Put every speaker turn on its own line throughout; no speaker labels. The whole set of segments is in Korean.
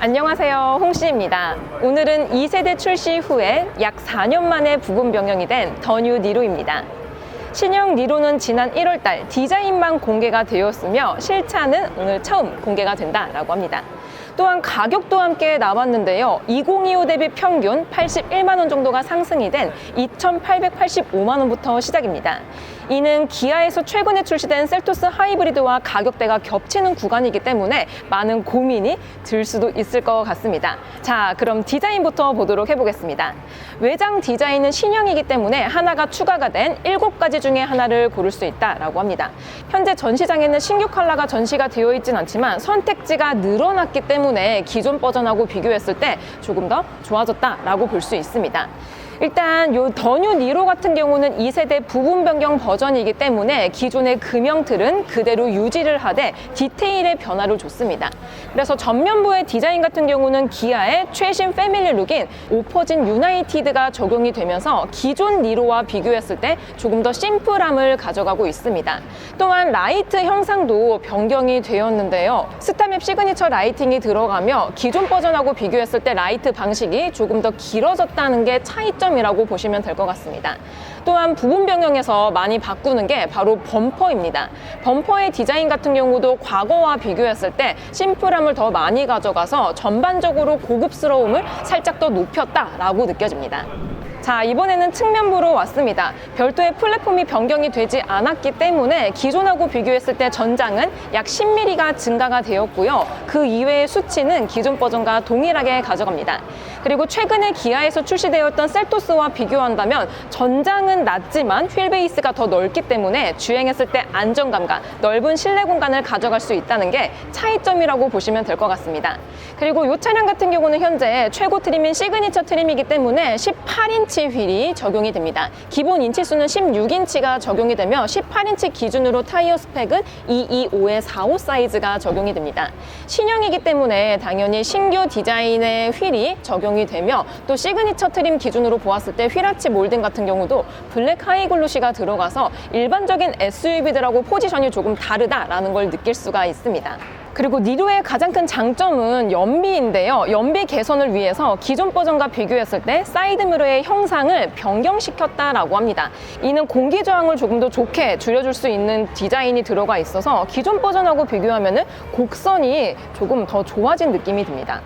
안녕하세요, 홍씨입니다. 오늘은 2세대 출시 후에 약 4년 만에 부분 변경이 된 더 뉴 니로입니다. 신형 니로는 지난 1월달 디자인만 공개가 되었으며 실차는 오늘 처음 공개가 된다라고 합니다. 또한 가격도 함께 나왔는데요. 2025 대비 평균 81만 원 정도가 상승이 된 2,885만 원부터 시작입니다. 이는 기아에서 최근에 출시된 셀토스 하이브리드와 가격대가 겹치는 구간이기 때문에 많은 고민이 들 수도 있을 것 같습니다. 자, 그럼 디자인부터 보도록 해보겠습니다. 외장 디자인은 신형이기 때문에 하나가 추가가 된 7가지 중에 하나를 고를 수 있다라고 합니다. 현재 전시장에는 신규 컬러가 전시가 되어 있진 않지만 선택지가 늘어났기 때문에 기존 버전하고 비교했을 때 조금 더 좋아졌다라고 볼 수 있습니다. 일단 요 더 뉴 니로 같은 경우는 2세대 부분 변경 버전이기 때문에 기존의 금형틀은 그대로 유지를 하되 디테일의 변화를 줬습니다. 그래서 전면부의 디자인 같은 경우는 기아의 최신 패밀리 룩인 오퍼진 유나이티드가 적용이 되면서 기존 니로와 비교했을 때 조금 더 심플함을 가져가고 있습니다. 또한 라이트 형상도 변경이 되었는데요. 스타맵 시그니처 라이팅이 들어가며 기존 버전하고 비교했을 때 라이트 방식이 조금 더 길어졌다는 게 차이점이라고 보시면 될 것 같습니다. 또한 부분 변경에서 많이 바꾸는 게 바로 범퍼입니다. 범퍼의 디자인 같은 경우도 과거와 비교했을 때 심플함을 더 많이 가져가서 전반적으로 고급스러움을 살짝 더 높였다라고 느껴집니다. 자, 이번에는 측면부로 왔습니다. 별도의 플랫폼이 변경이 되지 않았기 때문에 기존하고 비교했을 때 전장은 약 10mm가 증가가 되었고요. 그 이외의 수치는 기존 버전과 동일하게 가져갑니다. 그리고 최근에 기아에서 출시되었던 셀토스와 비교한다면 전장은 낮지만 휠 베이스가 더 넓기 때문에 주행했을 때 안정감과 넓은 실내 공간을 가져갈 수 있다는 게 차이점이라고 보시면 될 것 같습니다. 그리고 이 차량 같은 경우는 현재 최고 트림인 시그니처 트림이기 때문에 18인치 휠이 적용이 됩니다. 기본 인치수는 16인치가 적용이 되며 18인치 기준으로 타이어 스펙은 225-45 사이즈가 적용이 됩니다. 신형이기 때문에 당연히 신규 디자인의 휠이 적용이 되며 또 시그니처 트림 기준으로 보았을 때 휠아치 몰딩 같은 경우도 블랙 하이글로시가 들어가서 일반적인 SUV들하고 포지션이 조금 다르다라는 걸 느낄 수가 있습니다. 그리고 니로의 가장 큰 장점은 연비인데요. 연비 개선을 위해서 기존 버전과 비교했을 때 사이드미러의 형상을 변경시켰다라고 합니다. 이는 공기 저항을 조금 더 좋게 줄여줄 수 있는 디자인이 들어가 있어서 기존 버전하고 비교하면 곡선이 조금 더 좋아진 느낌이 듭니다.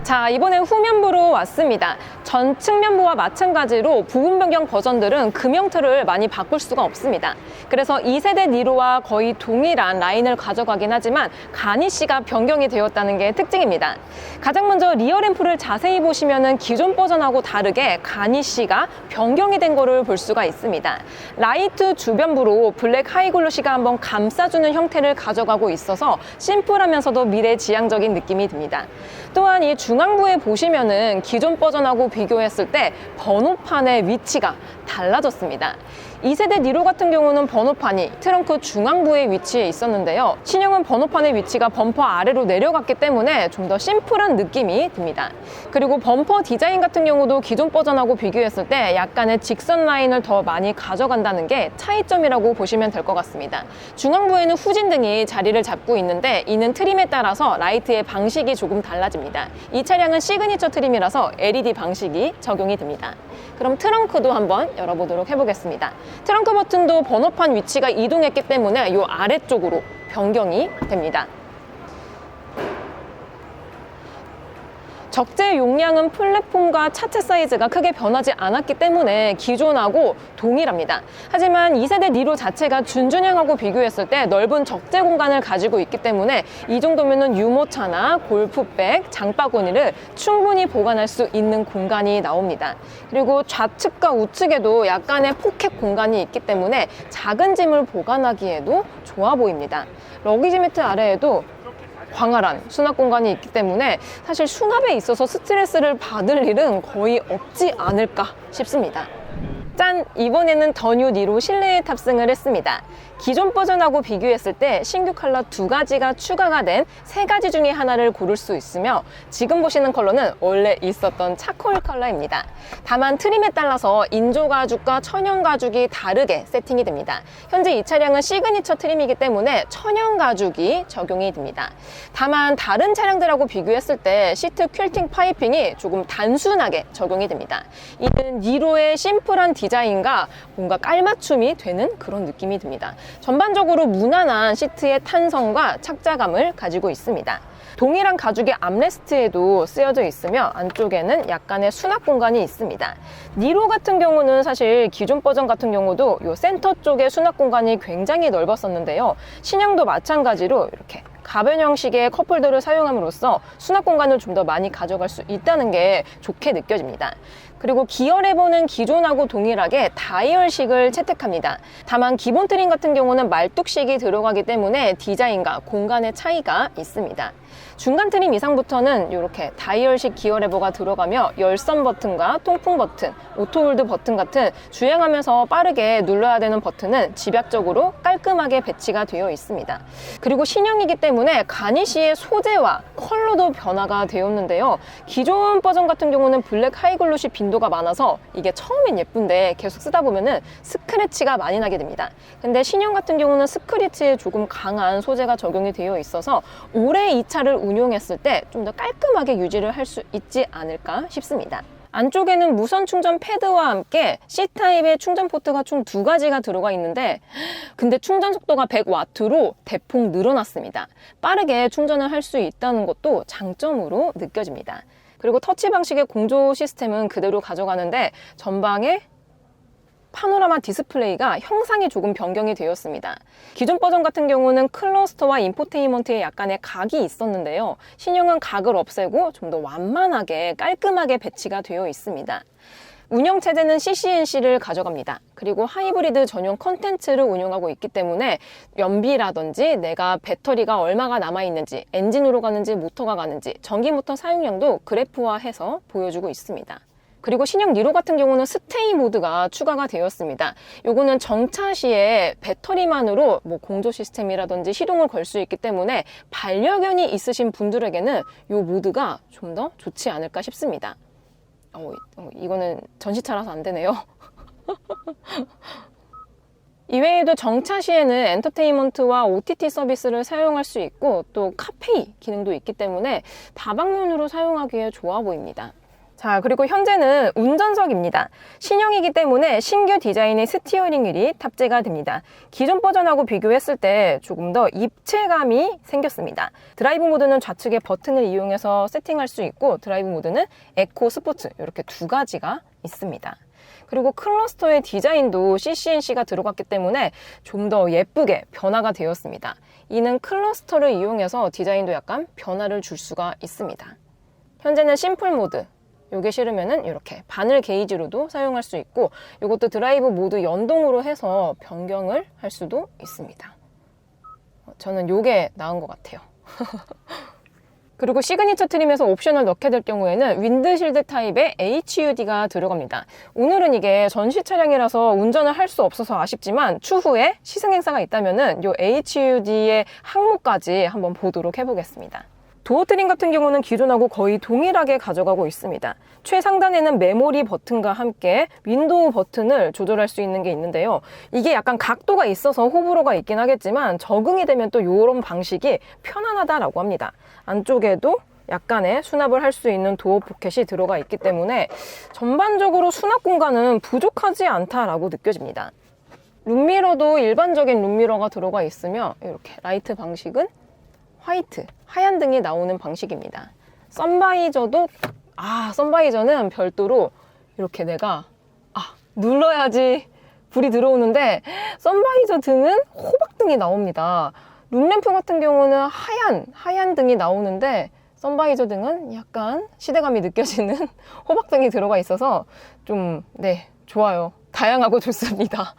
자, 이번엔 후면부로 왔습니다. 전 측면부와 마찬가지로 부분 변경 버전들은 금형틀을 많이 바꿀 수가 없습니다. 그래서 2세대 니로와 거의 동일한 라인을 가져가긴 하지만 가니쉬가 변경이 되었다는 게 특징입니다. 가장 먼저 리어 램프를 자세히 보시면 기존 버전하고 다르게 가니쉬가 변경이 된 거를 볼 수가 있습니다. 라이트 주변부로 블랙 하이글로시가 한번 감싸주는 형태를 가져가고 있어서 심플하면서도 미래지향적인 느낌이 듭니다. 또한 이 중앙부에 보시면은 기존 버전하고 비교했을 때 번호판의 위치가 달라졌습니다. 2세대 니로 같은 경우는 번호판이 트렁크 중앙부에 위치해 있었는데요. 신형은 번호판의 위치가 범퍼 아래로 내려갔기 때문에 좀 더 심플한 느낌이 듭니다. 그리고 범퍼 디자인 같은 경우도 기존 버전하고 비교했을 때 약간의 직선 라인을 더 많이 가져간다는 게 차이점이라고 보시면 될 것 같습니다. 중앙부에는 후진등이 자리를 잡고 있는데 이는 트림에 따라서 라이트의 방식이 조금 달라집니다. 이 차량은 시그니처 트림이라서 LED 방식이 적용이 됩니다. 그럼 트렁크도 한번 열어보도록 해보겠습니다. 트렁크 버튼도 번호판 위치가 이동했기 때문에 이 아래쪽으로 변경이 됩니다. 적재 용량은 플랫폼과 차체 사이즈가 크게 변하지 않았기 때문에 기존하고 동일합니다. 하지만 2세대 니로 자체가 준준형하고 비교했을 때 넓은 적재 공간을 가지고 있기 때문에 이 정도면 유모차나 골프백, 장바구니를 충분히 보관할 수 있는 공간이 나옵니다. 그리고 좌측과 우측에도 약간의 포켓 공간이 있기 때문에 작은 짐을 보관하기에도 좋아 보입니다. 러기지 매트 아래에도 광활한 수납 공간이 있기 때문에 사실 수납에 있어서 스트레스를 받을 일은 거의 없지 않을까 싶습니다. 짠! 이번에는 더 뉴 니로 실내에 탑승을 했습니다. 기존 버전하고 비교했을 때 신규 컬러 2가지가 추가가 된 3가지 중에 하나를 고를 수 있으며 지금 보시는 컬러는 원래 있었던 차콜 컬러입니다. 다만 트림에 따라서 인조 가죽과 천연 가죽이 다르게 세팅이 됩니다. 현재 이 차량은 시그니처 트림이기 때문에 천연 가죽이 적용이 됩니다. 다만 다른 차량들하고 비교했을 때 시트 퀼팅 파이핑이 조금 단순하게 적용이 됩니다. 이는 니로의 심플한 디자인과 뭔가 깔맞춤이 되는 그런 느낌이 듭니다. 전반적으로 무난한 시트의 탄성과 착자감을 가지고 있습니다. 동일한 가죽의 암레스트에도 쓰여져 있으며 안쪽에는 약간의 수납 공간이 있습니다. 니로 같은 경우는 사실 기존 버전 같은 경우도 이 센터 쪽에 수납 공간이 굉장히 넓었었는데요. 신형도 마찬가지로 이렇게 가변 형식의 컵홀더를 사용함으로써 수납 공간을 좀 더 많이 가져갈 수 있다는 게 좋게 느껴집니다. 그리고 기어 레버는 기존하고 동일하게 다이얼식을 채택합니다. 다만 기본 트림 같은 경우는 말뚝식이 들어가기 때문에 디자인과 공간의 차이가 있습니다. 중간 트림 이상부터는 이렇게 다이얼식 기어 레버가 들어가며 열선 버튼과 통풍 버튼, 오토홀드 버튼 같은 주행하면서 빠르게 눌러야 되는 버튼은 집약적으로 깔끔하게 배치가 되어 있습니다. 그리고 신형이기 때문에 가니쉬의 소재와 컬러도 변화가 되었는데요. 기존 버전 같은 경우는 블랙 하이글로시 빈도가 많아서 이게 처음엔 예쁜데 계속 쓰다 보면은 스크래치가 많이 나게 됩니다. 근데 신형 같은 경우는 스크래치에 조금 강한 소재가 적용이 되어 있어서 올해 이 차를 운용했을 때 좀 더 깔끔하게 유지를 할 수 있지 않을까 싶습니다. 안쪽에는 무선 충전 패드와 함께 C타입의 충전 포트가 총 2가지가 들어가 있는데 근데 충전 속도가 100W로 대폭 늘어났습니다. 빠르게 충전을 할 수 있다는 것도 장점으로 느껴집니다. 그리고 터치 방식의 공조 시스템은 그대로 가져가는데 전방에 파노라마 디스플레이가 형상이 조금 변경이 되었습니다. 기존 버전 같은 경우는 클러스터와 인포테인먼트에 약간의 각이 있었는데요. 신형은 각을 없애고 좀 더 완만하게 깔끔하게 배치가 되어 있습니다. 운영 체제는 CCNC를 가져갑니다. 그리고 하이브리드 전용 컨텐츠를 운영하고 있기 때문에 연비라든지 내가 배터리가 얼마가 남아있는지, 엔진으로 가는지 모터가 가는지, 전기 모터 사용량도 그래프화해서 보여주고 있습니다. 그리고 신형 니로 같은 경우는 스테이 모드가 추가가 되었습니다. 요거는 정차 시에 배터리만으로 공조 시스템이라든지 시동을 걸 수 있기 때문에 반려견이 있으신 분들에게는 요 모드가 좀 더 좋지 않을까 싶습니다. 이거는 전시차라서 안 되네요. 이외에도 정차 시에는 엔터테인먼트와 OTT 서비스를 사용할 수 있고 또 카페이 기능도 있기 때문에 다방면으로 사용하기에 좋아 보입니다. 자, 그리고 현재는 운전석입니다. 신형이기 때문에 신규 디자인의 스티어링 휠이 탑재가 됩니다. 기존 버전하고 비교했을 때 조금 더 입체감이 생겼습니다. 드라이브 모드는 좌측의 버튼을 이용해서 세팅할 수 있고 드라이브 모드는 에코 스포츠 이렇게 2가지가 있습니다. 그리고 클러스터의 디자인도 CCNC가 들어갔기 때문에 좀 더 예쁘게 변화가 되었습니다. 이는 클러스터를 이용해서 디자인도 약간 변화를 줄 수가 있습니다. 현재는 심플 모드, 요게 싫으면은 이렇게 바늘 게이지로도 사용할 수 있고 이것도 드라이브 모드 연동으로 해서 변경을 할 수도 있습니다. 저는 요게 나은 것 같아요. 그리고 시그니처 트림에서 옵션을 넣게 될 경우에는 윈드실드 타입의 HUD가 들어갑니다. 오늘은 이게 전시 차량이라서 운전을 할 수 없어서 아쉽지만 추후에 시승 행사가 있다면은 요 HUD의 항목까지 한번 보도록 해보겠습니다. 도어 트림 같은 경우는 기존하고 거의 동일하게 가져가고 있습니다. 최상단에는 메모리 버튼과 함께 윈도우 버튼을 조절할 수 있는 게 있는데요. 이게 약간 각도가 있어서 호불호가 있긴 하겠지만 적응이 되면 또 이런 방식이 편안하다라고 합니다. 안쪽에도 약간의 수납을 할 수 있는 도어 포켓이 들어가 있기 때문에 전반적으로 수납 공간은 부족하지 않다라고 느껴집니다. 룸미러도 일반적인 룸미러가 들어가 있으며 이렇게 라이트 방식은 화이트, 하얀 등이 나오는 방식입니다. 선바이저도 선바이저는 별도로 이렇게 내가 눌러야지 불이 들어오는데 선바이저 등은 호박등이 나옵니다. 룸램프 같은 경우는 하얀 등이 나오는데 선바이저 등은 약간 시대감이 느껴지는 호박등이 들어가 있어서 좀 좋아요. 다양하고 좋습니다.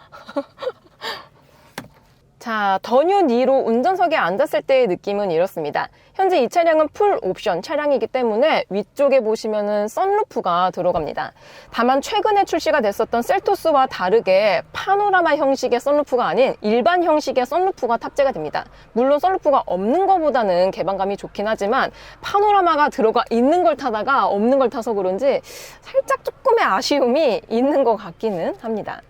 자, 더뉴 니로 운전석에 앉았을 때의 느낌은 이렇습니다. 현재 이 차량은 풀 옵션 차량이기 때문에 위쪽에 보시면은 썬루프가 들어갑니다. 다만 최근에 출시가 됐었던 셀토스와 다르게 파노라마 형식의 썬루프가 아닌 일반 형식의 썬루프가 탑재가 됩니다. 물론 썬루프가 없는 것보다는 개방감이 좋긴 하지만 파노라마가 들어가 있는 걸 타다가 없는 걸 타서 그런지 살짝 조금의 아쉬움이 있는 것 같기는 합니다.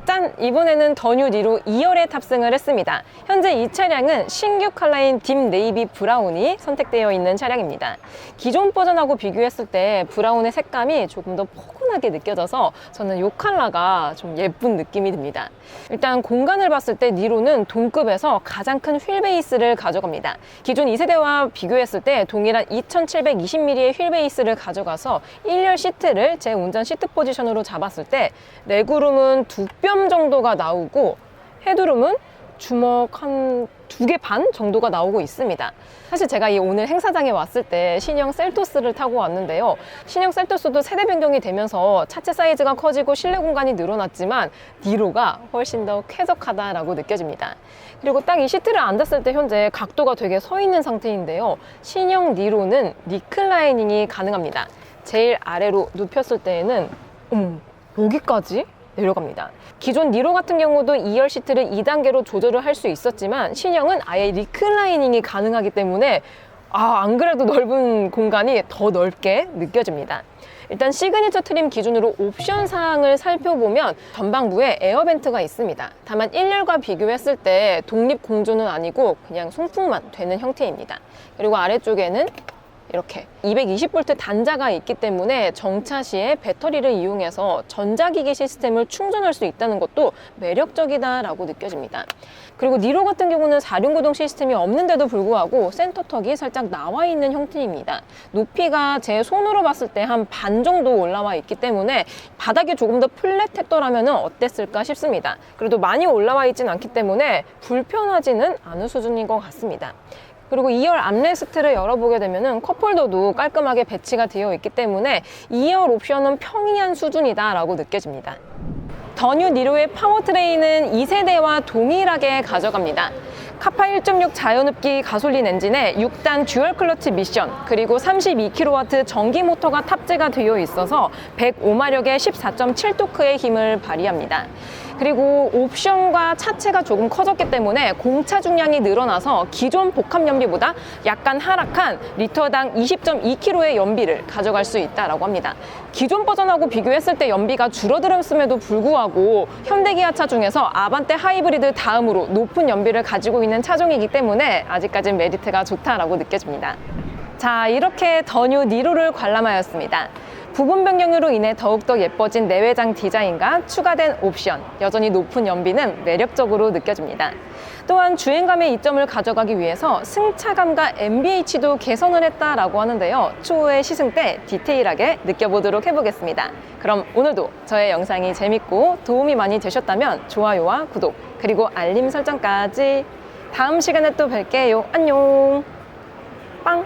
짠! 이번에는 더뉴 니로 2열에 탑승을 했습니다. 현재 이 차량은 신규 컬러인 딥 네이비 브라운이 선택되어 있는 차량입니다. 기존 버전하고 비교했을 때 브라운의 색감이 조금 더 포근하게 느껴져서 저는 이 컬러가 좀 예쁜 느낌이 듭니다. 일단 공간을 봤을 때 니로는 동급에서 가장 큰 휠 베이스를 가져갑니다. 기존 2세대와 비교했을 때 동일한 2720mm의 휠 베이스를 가져가서 1열 시트를 제 운전 시트 포지션으로 잡았을 때 레그룸은 2뼘 정도가 나오고 헤드룸은 주먹 한 2개 반 정도가 나오고 있습니다. 사실 제가 이 오늘 행사장에 왔을 때 신형 셀토스를 타고 왔는데요. 신형 셀토스도 세대 변경이 되면서 차체 사이즈가 커지고 실내 공간이 늘어났지만 니로가 훨씬 더 쾌적하다라고 느껴집니다. 그리고 딱 이 시트를 앉았을 때 현재 각도가 되게 서 있는 상태인데요. 신형 니로는 리클라이닝이 가능합니다. 제일 아래로 눕혔을 때에는 여기까지 내려갑니다. 기존 니로 같은 경우도 2열 시트를 2단계로 조절을 할 수 있었지만 신형은 아예 리클라이닝이 가능하기 때문에 안 그래도 넓은 공간이 더 넓게 느껴집니다. 일단 시그니처 트림 기준으로 옵션 사항을 살펴보면 전방부에 에어벤트가 있습니다. 다만 1열과 비교했을 때 독립 공조는 아니고 그냥 송풍만 되는 형태입니다. 그리고 아래쪽에는 이렇게 220V 단자가 있기 때문에 정차 시에 배터리를 이용해서 전자기기 시스템을 충전할 수 있다는 것도 매력적이다라고 느껴집니다. 그리고 니로 같은 경우는 4륜구동 시스템이 없는데도 불구하고 센터턱이 살짝 나와 있는 형태입니다. 높이가 제 손으로 봤을 때 한 반 정도 올라와 있기 때문에 바닥이 조금 더 플랫했더라면 어땠을까 싶습니다. 그래도 많이 올라와 있진 않기 때문에 불편하지는 않은 수준인 것 같습니다. 그리고 2열 암레스트를 열어보게 되면 컵홀더도 깔끔하게 배치가 되어 있기 때문에 2열 옵션은 평이한 수준이다라고 느껴집니다. 더뉴 니로의 파워트레인은 2세대와 동일하게 가져갑니다. 카파 1.6 자연흡기 가솔린 엔진에 6단 듀얼 클러치 미션 그리고 32kW 전기 모터가 탑재가 되어 있어서 105마력의 14.7토크의 힘을 발휘합니다. 그리고 옵션과 차체가 조금 커졌기 때문에 공차 중량이 늘어나서 기존 복합 연비보다 약간 하락한 리터당 20.2kg의 연비를 가져갈 수 있다고 합니다. 기존 버전하고 비교했을 때 연비가 줄어들었음에도 불구하고 현대기아차 중에서 아반떼 하이브리드 다음으로 높은 연비를 가지고 있는 차종이기 때문에 아직까지는 메리트가 좋다라고 느껴집니다. 자, 이렇게 더뉴 니로를 관람하였습니다. 부분 변경으로 인해 더욱더 예뻐진 내외장 디자인과 추가된 옵션, 여전히 높은 연비는 매력적으로 느껴집니다. 또한 주행감의 이점을 가져가기 위해서 승차감과 NVH도 개선을 했다라고 하는데요. 추후에 시승 때 디테일하게 느껴보도록 해보겠습니다. 그럼 오늘도 저의 영상이 재밌고 도움이 많이 되셨다면 좋아요와 구독, 그리고 알림 설정까지. 다음 시간에 또 뵐게요. 안녕. 빵!